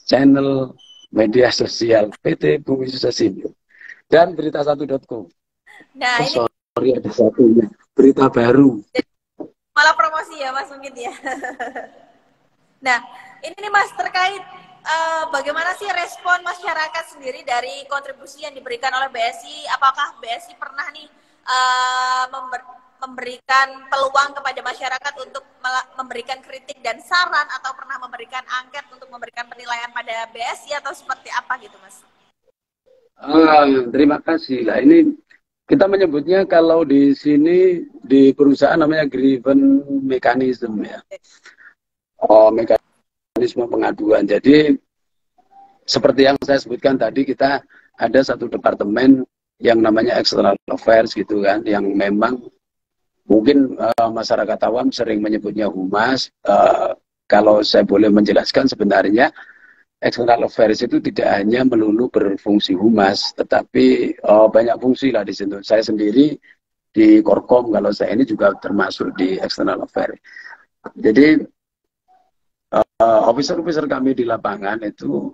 channel media sosial PT Bumi Susasindo dan berita1.com. Nah, sorry ada satunya, berita baru. Malah promosi ya Mas mungkin ya. Nah, ini nih Mas terkait bagaimana sih respon masyarakat sendiri dari kontribusi yang diberikan oleh BSI? Apakah BSI pernah nih memberikan peluang kepada masyarakat untuk memberikan kritik dan saran, atau pernah memberikan angket untuk memberikan penilaian pada BSI, atau seperti apa gitu Mas? Terima kasih lah. Ini kita menyebutnya kalau di sini di perusahaan namanya grievance mechanism ya. Mekanisme pengaduan. Jadi seperti yang saya sebutkan tadi, kita ada satu departemen yang namanya external affairs gitu kan, yang memang mungkin masyarakat awam sering menyebutnya humas. Kalau saya boleh menjelaskan, sebenarnya external affairs itu tidak hanya melulu berfungsi humas, tetapi banyak fungsi lah di situ. Saya sendiri di Korkom, kalau saya ini juga termasuk di external affairs. Jadi officer-officer kami di lapangan itu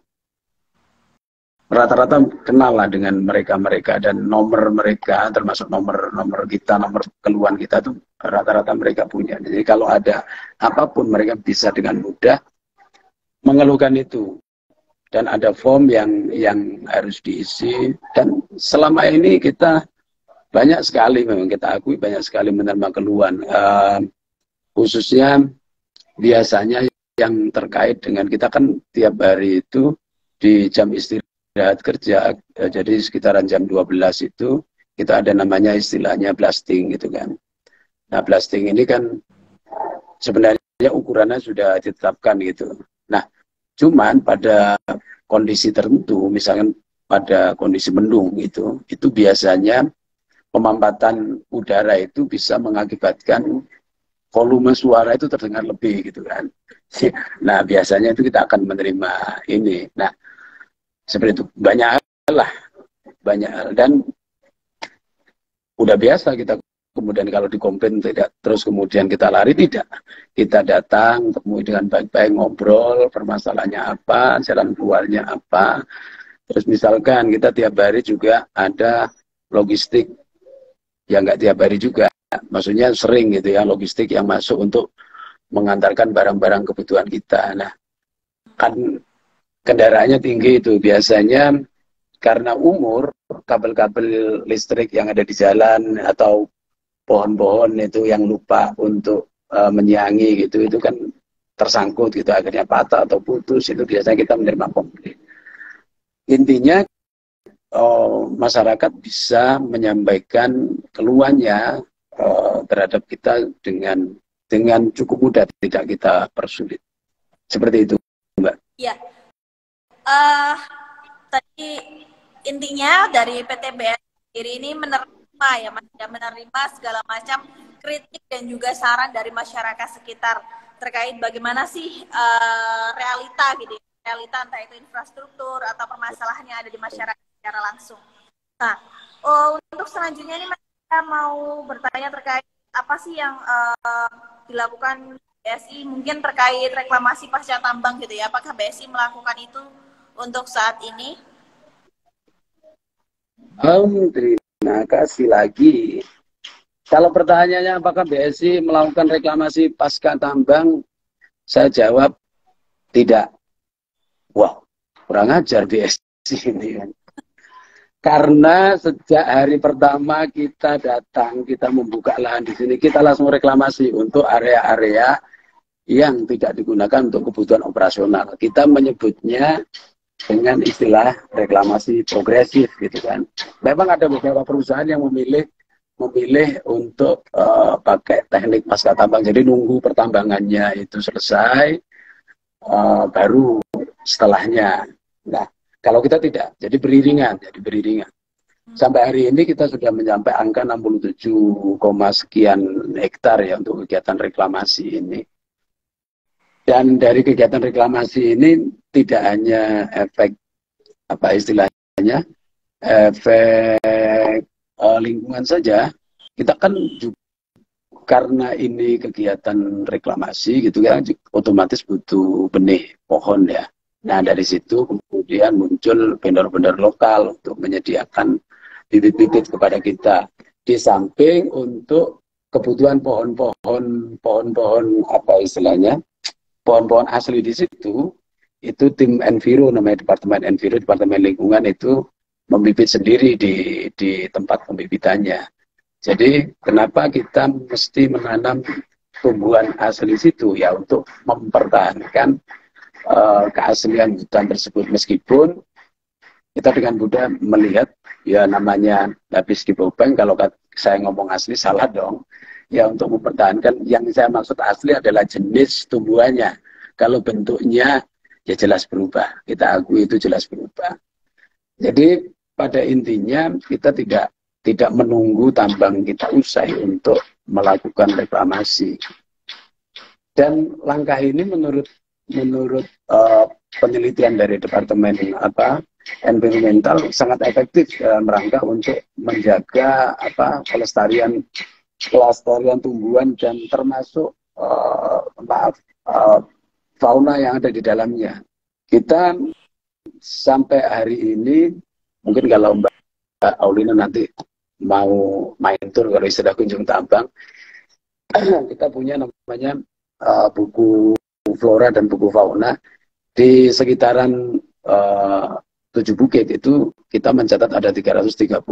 rata-rata kenal lah dengan mereka-mereka, dan nomor mereka, termasuk nomor kita, nomor keluhan kita tuh rata-rata mereka punya. Jadi kalau ada apapun mereka bisa dengan mudah mengeluhkan itu. Dan ada form yang harus diisi, dan selama ini kita banyak sekali, memang kita akui banyak sekali menerima keluhan, khususnya biasanya yang terkait dengan kita kan tiap hari itu di jam istirahat kerja, jadi sekitaran jam 12 itu kita ada namanya istilahnya blasting gitu kan. Nah blasting ini kan sebenarnya ukurannya sudah ditetapkan gitu. Nah cuman pada kondisi tertentu, misalkan pada kondisi mendung itu biasanya pemampatan udara itu bisa mengakibatkan volume suara itu terdengar lebih gitu kan. Nah biasanya itu kita akan menerima ini. Nah seperti itu, banyak dan udah biasa kita kemudian kalau dikomplain tidak terus kemudian kita lari, tidak, kita datang ketemu dengan baik-baik, ngobrol permasalahannya apa, jalan keluarnya apa. Terus misalkan kita tiap hari juga ada logistik yang nggak tiap hari juga, maksudnya sering gitu ya, logistik yang masuk untuk mengantarkan barang-barang kebutuhan kita. Nah kan kendaraannya tinggi itu biasanya karena umur, kabel-kabel listrik yang ada di jalan atau pohon-pohon itu yang lupa untuk menyiangi gitu, itu kan tersangkut gitu, akhirnya patah atau putus, itu biasanya kita menerima komplain. Intinya masyarakat bisa menyampaikan keluhannya terhadap kita dengan cukup mudah, tidak kita persulit. Seperti itu, Mbak. Ya, tadi intinya dari PT BS sendiri ini menerima ya Mas, ya, menerima segala macam kritik dan juga saran dari masyarakat sekitar terkait bagaimana sih realita gitu, realita entah itu infrastruktur atau permasalahan yang ada di masyarakat secara langsung. Nah, untuk selanjutnya ini saya mau bertanya terkait apa sih yang dilakukan BSI mungkin terkait reklamasi pasca tambang gitu ya. Apakah BSI melakukan itu untuk saat ini? Terima kasih lagi. Kalau pertanyaannya apakah BSI melakukan reklamasi pasca tambang, saya jawab tidak. Wah, kurang ajar BSI ini kan. Karena sejak hari pertama kita datang, kita membuka lahan di sini, kita langsung reklamasi untuk area-area yang tidak digunakan untuk kebutuhan operasional. Kita menyebutnya dengan istilah reklamasi progresif gitu kan. Memang ada beberapa perusahaan yang memilih untuk pakai teknik pasca tambang. Jadi nunggu pertambangannya itu selesai, baru setelahnya. Nah, kalau kita tidak, jadi beriringan. Sampai hari ini kita sudah mencapai angka 67, sekian hektar ya untuk kegiatan reklamasi ini. Dan dari kegiatan reklamasi ini tidak hanya efek apa istilahnya, efek lingkungan saja. Kita kan juga karena ini kegiatan reklamasi gitu kan, otomatis butuh benih pohon ya. Nah, dari situ kemudian muncul vendor-vendor lokal untuk menyediakan bibit-bibit kepada kita. Di samping untuk kebutuhan pohon-pohon apa istilahnya, pohon-pohon asli di situ, itu tim Enviro, namanya Departemen Enviro, Departemen Lingkungan itu membibit sendiri di tempat pembibitannya. Jadi kenapa kita mesti menanam tumbuhan asli situ ya, untuk mempertahankan keaslian hutan tersebut, meskipun kita dengan mudah melihat ya namanya habis dibobeng, kalau saya ngomong asli salah dong ya, untuk mempertahankan. Yang saya maksud asli adalah jenis tumbuhannya. Kalau bentuknya ya jelas berubah, kita akui itu jelas berubah. Jadi pada intinya kita tidak menunggu tambang kita usai untuk melakukan reklamasi. Dan langkah ini menurut penelitian dari Departemen Environmental sangat efektif dalam rangka untuk menjaga pelestarian tumbuhan dan termasuk fauna yang ada di dalamnya. Kita sampai hari ini, mungkin kalau Mbak Aulina nanti mau main tur kalau istilah kunjung tambang, kita punya namanya buku flora dan buku fauna. Di sekitaran 7 bukit itu kita mencatat ada 330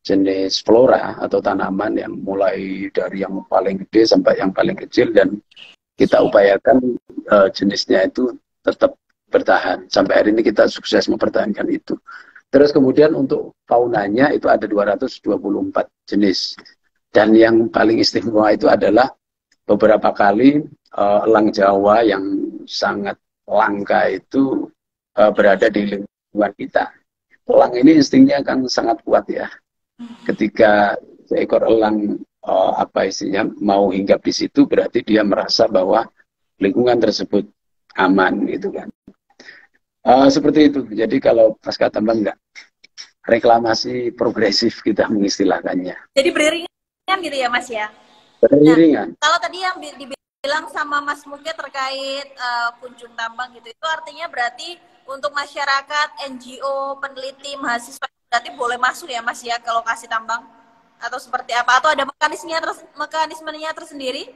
jenis flora atau tanaman, yang mulai dari yang paling gede sampai yang paling kecil, dan kita upayakan jenisnya itu tetap bertahan. Sampai hari ini kita sukses mempertahankan itu. Terus kemudian untuk faunanya itu ada 224 jenis. Dan yang paling istimewa itu adalah beberapa kali elang Jawa yang sangat langka itu berada di lingkungan kita. Elang ini instingnya kan sangat kuat ya. Ketika seekor elang mau hinggap di situ, berarti dia merasa bahwa lingkungan tersebut aman gitu kan. Seperti itu. Jadi kalau pasca tambang enggak, reklamasi progresif kita mengistilahkannya. Jadi beriringan gitu ya Mas ya? Beriringan. Nah, kalau tadi yang dibilang sama Mas Muke terkait kunjung tambang gitu, itu artinya berarti untuk masyarakat, NGO, peneliti, mahasiswa berarti boleh masuk ya Mas ya ke lokasi tambang? Atau seperti apa? Atau ada mekanismenya tersendiri?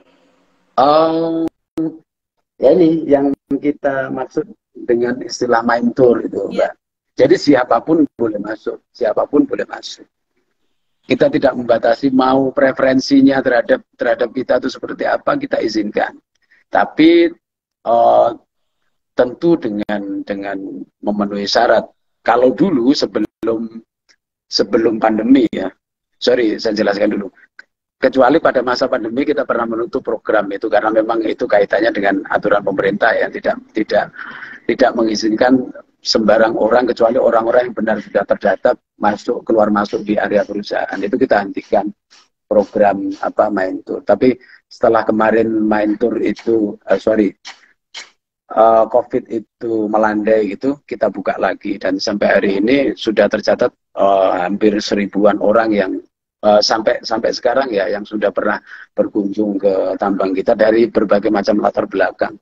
Ya ini yang kita maksud dengan istilah main tour itu, Mbak. Jadi siapapun boleh masuk, Kita tidak membatasi mau preferensinya terhadap kita itu seperti apa, kita izinkan. Tapi tentu dengan memenuhi syarat. Kalau dulu sebelum sebelum pandemi ya. Sorry, saya jelaskan dulu. Kecuali pada masa pandemi kita pernah menutup program itu karena memang itu kaitannya dengan aturan pemerintah yang tidak mengizinkan sembarang orang kecuali orang-orang yang benar sudah terdata masuk keluar masuk di area perusahaan. Itu kita hentikan program main tour. Tapi setelah kemarin main tour itu COVID itu melandai gitu, kita buka lagi dan sampai hari ini sudah tercatat hampir 1000-an orang yang sampai sekarang ya yang sudah pernah berkunjung ke tambang kita dari berbagai macam latar belakang.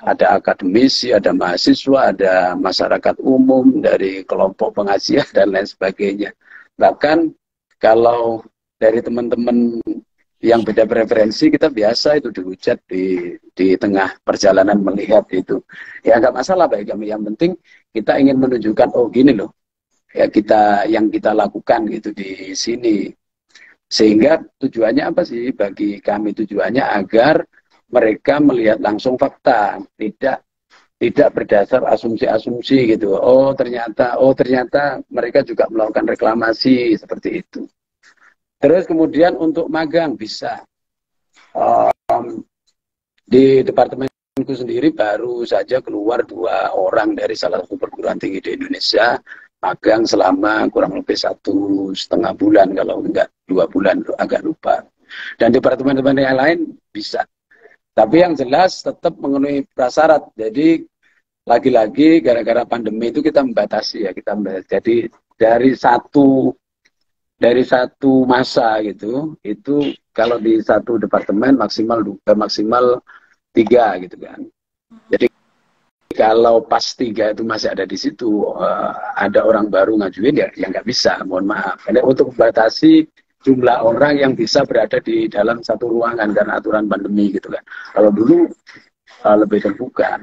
Ada akademisi, ada mahasiswa, ada masyarakat umum, dari kelompok pengajian dan lain sebagainya. Bahkan kalau dari teman-teman yang beda preferensi, kita biasa itu dihujat di tengah perjalanan melihat itu. Ya nggak masalah bagi kami. Yang penting kita ingin menunjukkan, oh gini loh, ya yang kita lakukan gitu di sini. Sehingga tujuannya apa sih? Bagi kami tujuannya agar mereka melihat langsung fakta, tidak berdasar asumsi-asumsi gitu. Oh ternyata mereka juga melakukan reklamasi seperti itu. Terus kemudian untuk magang bisa. Di departemenku sendiri baru saja keluar 2 orang dari salah satu perguruan tinggi di Indonesia magang selama kurang lebih 1,5 bulan, kalau enggak 2 bulan, agak lupa. Dan departemen-departemen yang lain bisa. Tapi yang jelas tetap memenuhi prasyarat. Jadi lagi-lagi gara-gara pandemi itu kita membatasi ya, jadi dari satu masa gitu, itu kalau di satu departemen maksimal 3 gitu kan. Jadi kalau pas 3 itu masih ada di situ, ada orang baru ngajuin ya nggak bisa, mohon maaf. Karena untuk membatasi jumlah orang yang bisa berada di dalam satu ruangan karena aturan pandemi gitu kan. Kalau dulu lebih terbuka.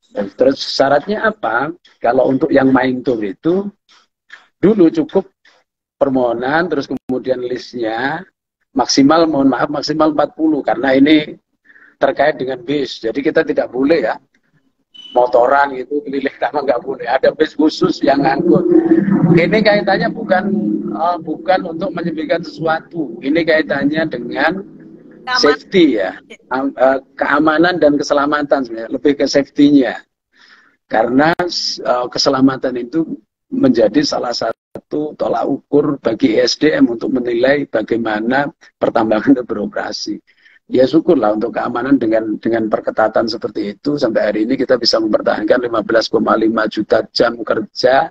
Dan terus syaratnya apa? Kalau untuk yang main tour itu dulu cukup permohonan, terus kemudian listnya maksimal 40 karena ini terkait dengan bis. Jadi kita tidak boleh ya motoran gitu keliling nama, nggak boleh. Ada bis khusus yang ngangkut. Ini kaitannya bukan untuk menyembunyikan sesuatu. Ini kaitannya dengan safety ya, keamanan dan keselamatan sebenarnya, lebih ke safety-nya. Karena keselamatan itu menjadi salah satu tolak ukur bagi ESDM untuk menilai bagaimana pertambangan itu beroperasi. Ya syukurlah untuk keamanan dengan perketatan seperti itu sampai hari ini kita bisa mempertahankan 15,5 juta jam kerja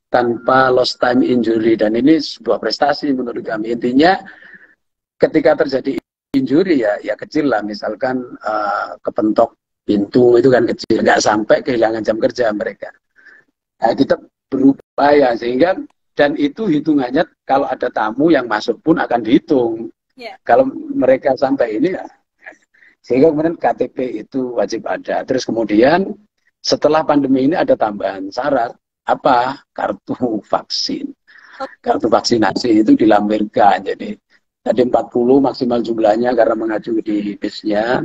tanpa lost time injury, dan ini sebuah prestasi menurut kami. Intinya ketika terjadi injury ya kecil lah, misalkan kepentok pintu itu kan kecil, nggak sampai kehilangan jam kerja mereka. Nah, kita berupaya sehingga, dan itu hitungannya kalau ada tamu yang masuk pun akan dihitung. Yeah. Kalau mereka sampai ini ya, sehingga kemudian KTP itu wajib ada. Terus kemudian setelah pandemi ini ada tambahan syarat, apa? Kartu vaksin. Kartu vaksinasi itu dilampirkan. Jadi tadi 40 maksimal jumlahnya karena mengacu di bisnya.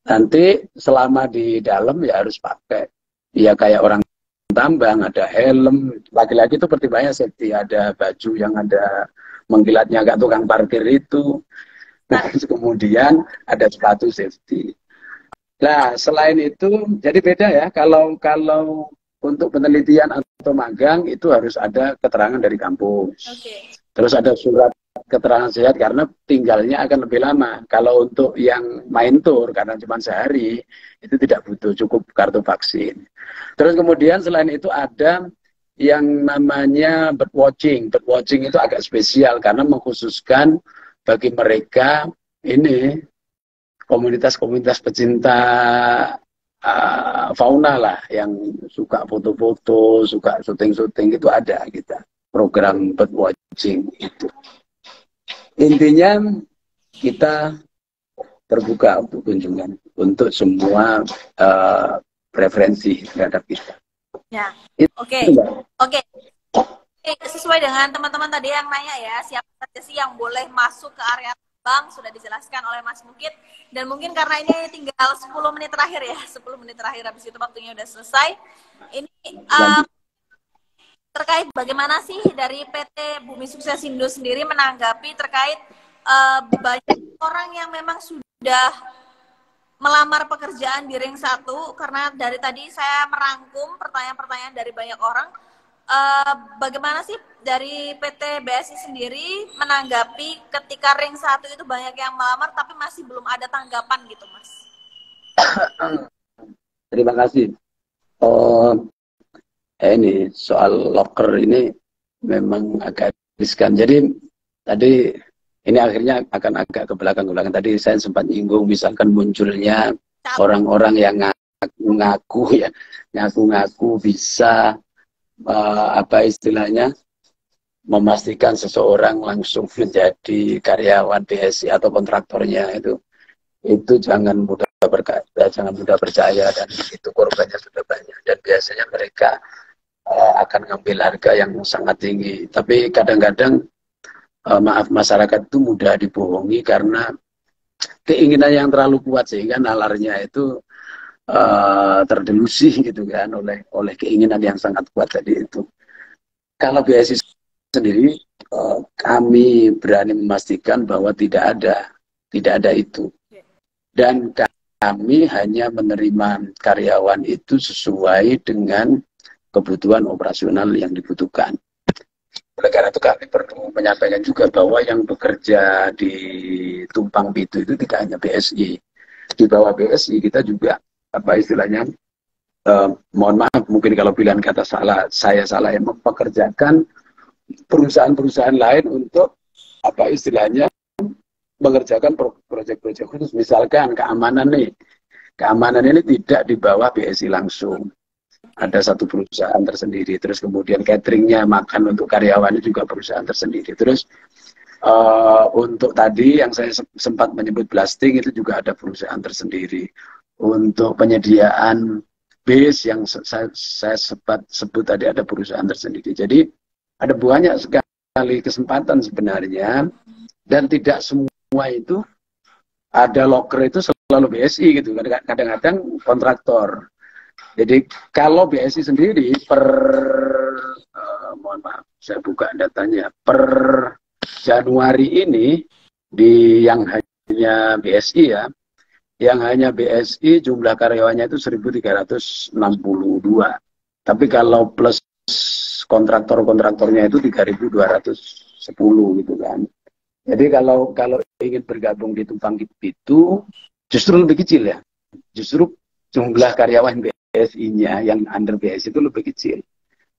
Nanti selama di dalam ya harus pakai. Ya kayak orang tambang, ada helm. Lagi-lagi itu pertimbangannya safety, ada baju yang ada mengkilatnya agak tukang parkir itu. Nah, kemudian ada sepatu safety. Nah, selain itu, jadi beda ya. Kalau untuk penelitian atau magang itu harus ada keterangan dari kampus. Okay. Terus ada surat keterangan sehat karena tinggalnya akan lebih lama. Kalau untuk yang main tour karena cuma sehari itu tidak butuh, cukup kartu vaksin. Terus kemudian selain itu ada yang namanya bird watching. Bird watching itu agak spesial karena mengkhususkan bagi mereka ini komunitas-komunitas pecinta fauna lah, yang suka foto-foto, suka syuting-syuting, itu ada kita program bird watching itu. Intinya kita terbuka untuk kunjungan untuk semua preferensi terhadap kita. Ya, oke. Sesuai dengan teman-teman tadi yang nanya ya, siapa saja sih yang boleh masuk ke area tambang, sudah dijelaskan oleh Mas Mukit. Dan mungkin karena ini tinggal 10 menit terakhir ya, 10 menit terakhir, habis itu waktunya udah selesai. Ini terkait bagaimana sih dari PT Bumi Sukses Indo sendiri menanggapi terkait banyak orang yang memang sudah melamar pekerjaan di ring 1, karena dari tadi saya merangkum pertanyaan-pertanyaan dari banyak orang. Bagaimana sih dari PT BSI sendiri menanggapi ketika ring 1 itu banyak yang melamar tapi masih belum ada tanggapan gitu, Mas? Terima kasih. Ini soal loker ini memang agak riskan. Jadi tadi ini akhirnya akan agak ke belakang-belakang. Tadi saya sempat nyinggung misalkan munculnya orang-orang yang ngaku ya, ngaku-ngaku bisa apa istilahnya memastikan seseorang langsung menjadi karyawan BSI atau kontraktornya itu jangan mudah percaya dan itu korbannya sudah banyak dan biasanya mereka akan ngambil harga yang sangat tinggi. Tapi kadang-kadang maaf, masyarakat itu mudah dibohongi karena keinginan yang terlalu kuat sehingga nalarnya itu terdelusi gitu kan oleh keinginan yang sangat kuat tadi itu. Kalau BSI sendiri kami berani memastikan bahwa tidak ada itu. Dan kami hanya menerima karyawan itu sesuai dengan kebutuhan operasional yang dibutuhkan. Oleh karena itu kami perlu menyampaikan juga bahwa yang bekerja di tumpang pintu itu tidak hanya BSI. Di bawah BSI kita juga apa istilahnya, mohon maaf mungkin kalau pilihan kata saya salah yang mempekerjakan perusahaan-perusahaan lain untuk apa istilahnya mengerjakan proyek-proyek khusus. Misalkan keamanan ini tidak di bawah BSI langsung. Ada satu perusahaan tersendiri, terus kemudian cateringnya, makan untuk karyawannya juga perusahaan tersendiri. Terus untuk tadi yang saya sempat menyebut blasting itu juga ada perusahaan tersendiri. Untuk penyediaan base yang saya sempat sebut tadi ada perusahaan tersendiri. Jadi ada banyak sekali kesempatan sebenarnya dan tidak semua itu ada loker itu selalu BSI gitu. Kadang-kadang kontraktor. Jadi kalau BSI sendiri mohon maaf, saya buka datanya, per Januari ini yang hanya BSI ya, yang hanya BSI jumlah karyawannya itu 1.362. Tapi kalau plus kontraktornya itu 3.210 gitu kan. Jadi kalau ingin bergabung di tumpang itu justru lebih kecil ya. Justru jumlah karyawan BSI-nya yang under BSI itu lebih kecil.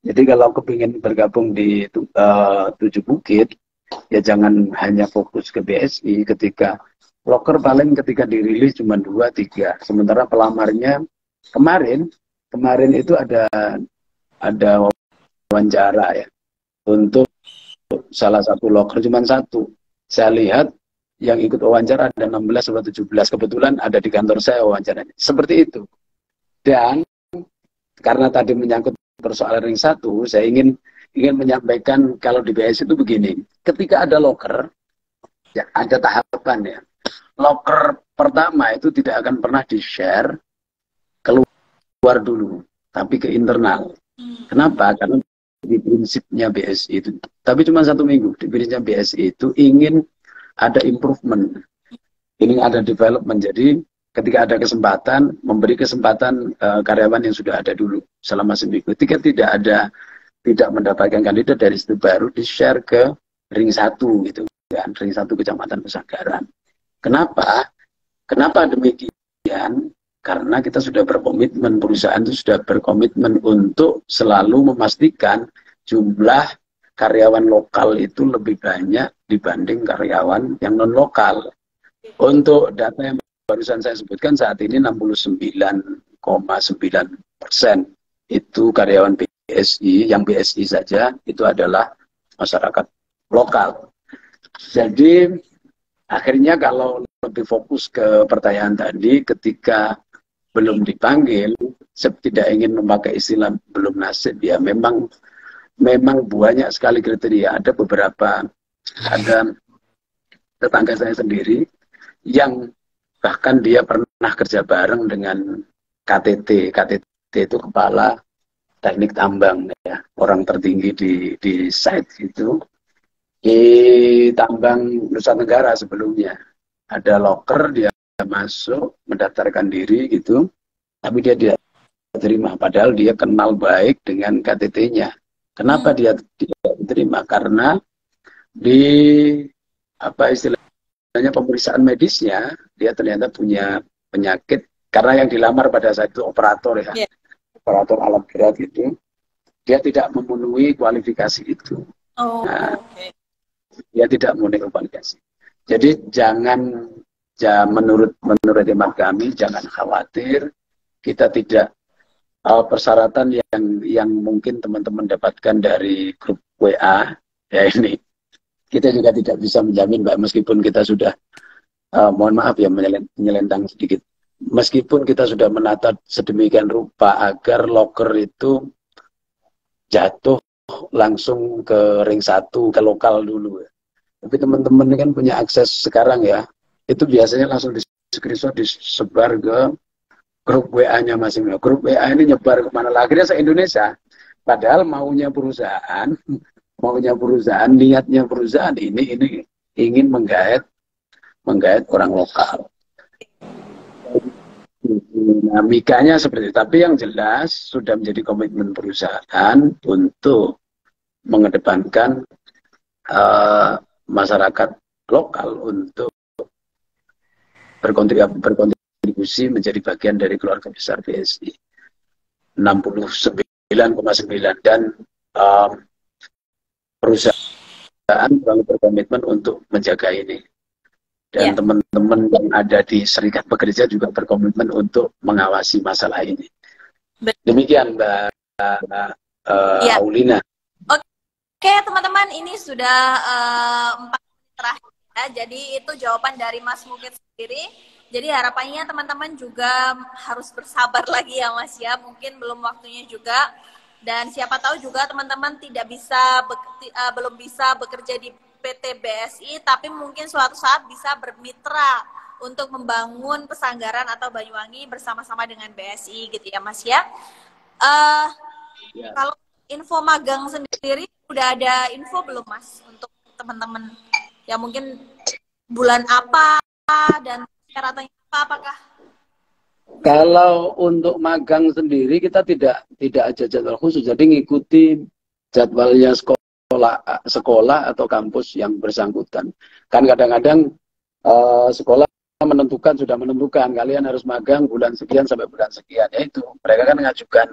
Jadi kalau kepingin bergabung di Tujuh Bukit, ya jangan hanya fokus ke BSI. Ketika loker paling ketika dirilis cuma 2-3. Sementara pelamarnya kemarin itu ada wawancara ya untuk salah satu loker cuma satu. Saya lihat yang ikut wawancara ada 16 atau 17. Kebetulan ada di kantor saya wawancaranya. Seperti itu. Dan karena tadi menyangkut persoalan ring 1, saya ingin menyampaikan kalau di BSI itu begini. Ketika ada loker, ya ada tahapan ya. Loker pertama itu tidak akan pernah di-share keluar dulu, tapi ke internal. Kenapa? Karena di prinsipnya BSI itu, tapi cuma 1 minggu, di prinsipnya BSI itu ingin ada improvement, ingin ada development. Jadi ketika ada kesempatan, memberi kesempatan karyawan yang sudah ada dulu selama seminggu. Ketika tidak mendapatkan kandidat dari situ baru di-share ke ring 1 gitu kan, ring 1 Kecamatan Pesanggaran. Kenapa demikian? Karena kita sudah berkomitmen, perusahaan itu sudah berkomitmen untuk selalu memastikan jumlah karyawan lokal itu lebih banyak dibanding karyawan yang non-lokal. Untuk data yang barusan saya sebutkan saat ini 69,9% itu karyawan BSI, yang BSI saja itu adalah masyarakat lokal. Jadi akhirnya kalau lebih fokus ke pertanyaan tadi, ketika belum dipanggil, saya tidak ingin memakai istilah belum nasib ya, memang banyak sekali kriteria. Ada tetangga saya sendiri yang bahkan dia pernah kerja bareng dengan KTT itu kepala teknik tambang ya, orang tertinggi di site itu di tambang Nusa Tenggara sebelumnya. Ada loker, dia masuk mendaftarkan diri gitu, tapi dia tidak terima, padahal dia kenal baik dengan KTT-nya. Kenapa dia tidak diterima? Karena di apa istilahnya pemeriksaan medisnya dia ternyata punya penyakit, karena yang dilamar pada saat itu operator ya, operator alat berat itu, dia tidak memenuhi kualifikasi itu. Nah, dia tidak memenuhi kualifikasi. Jadi jangan, menurut hemat kami, jangan khawatir, kita tidak persyaratan yang mungkin teman-teman dapatkan dari grup WA ya, ini kita juga tidak bisa menjamin, Mbak, meskipun kita sudah mohon maaf ya menyelentang sedikit, meskipun kita sudah menata sedemikian rupa agar loker itu jatuh langsung ke ring 1, ke lokal dulu ya. Tapi teman-teman kan punya akses sekarang ya, itu biasanya langsung di screenshot, disebar ke grup WA-nya masing-masing. Grup WA ini nyebar kemana lagi? Akhirnya se-Indonesia. Padahal maunya perusahaan, niatnya perusahaan ini ingin menggait orang lokal. Dinamikanya seperti itu. Tapi yang jelas sudah menjadi komitmen perusahaan untuk mengedepankan masyarakat lokal untuk berkontribusi menjadi bagian dari keluarga besar BSI. 69,9 dan perusahaan selalu berkomitmen untuk menjaga ini. Dan teman-teman yang ada di Serikat Pekerja juga berkomitmen untuk mengawasi masalah ini. Demikian Mbak Aulina. Oke teman-teman, ini sudah 4 menit terakhir ya. Jadi itu jawaban dari Mas Mukid sendiri. Jadi harapannya teman-teman juga harus bersabar lagi ya Mas ya. Mungkin belum waktunya juga. Dan siapa tahu juga teman-teman belum bisa bekerja di PT BSI, tapi mungkin suatu saat bisa bermitra untuk membangun Pesanggaran atau Banyuwangi bersama-sama dengan BSI gitu ya Mas ya. Kalau info magang sendiri udah ada info belum Mas untuk teman-teman ya, mungkin bulan apa dan syaratnya apa, apakah? Kalau untuk magang sendiri kita tidak ada jadwal khusus, jadi ngikuti jadwalnya sekolah atau kampus yang bersangkutan. Kan kadang-kadang sekolah sudah menentukan kalian harus magang bulan sekian sampai bulan sekian, yaitu mereka kan mengajukan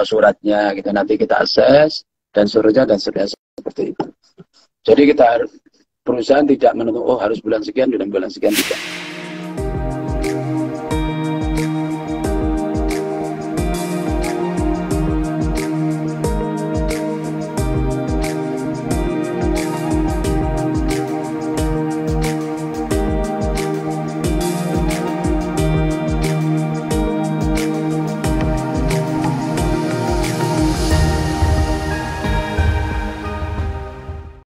suratnya gitu, nanti kita akses dan suratnya dan seperti itu. Jadi perusahaan tidak menentukan harus bulan sekian dan bulan sekian tidak.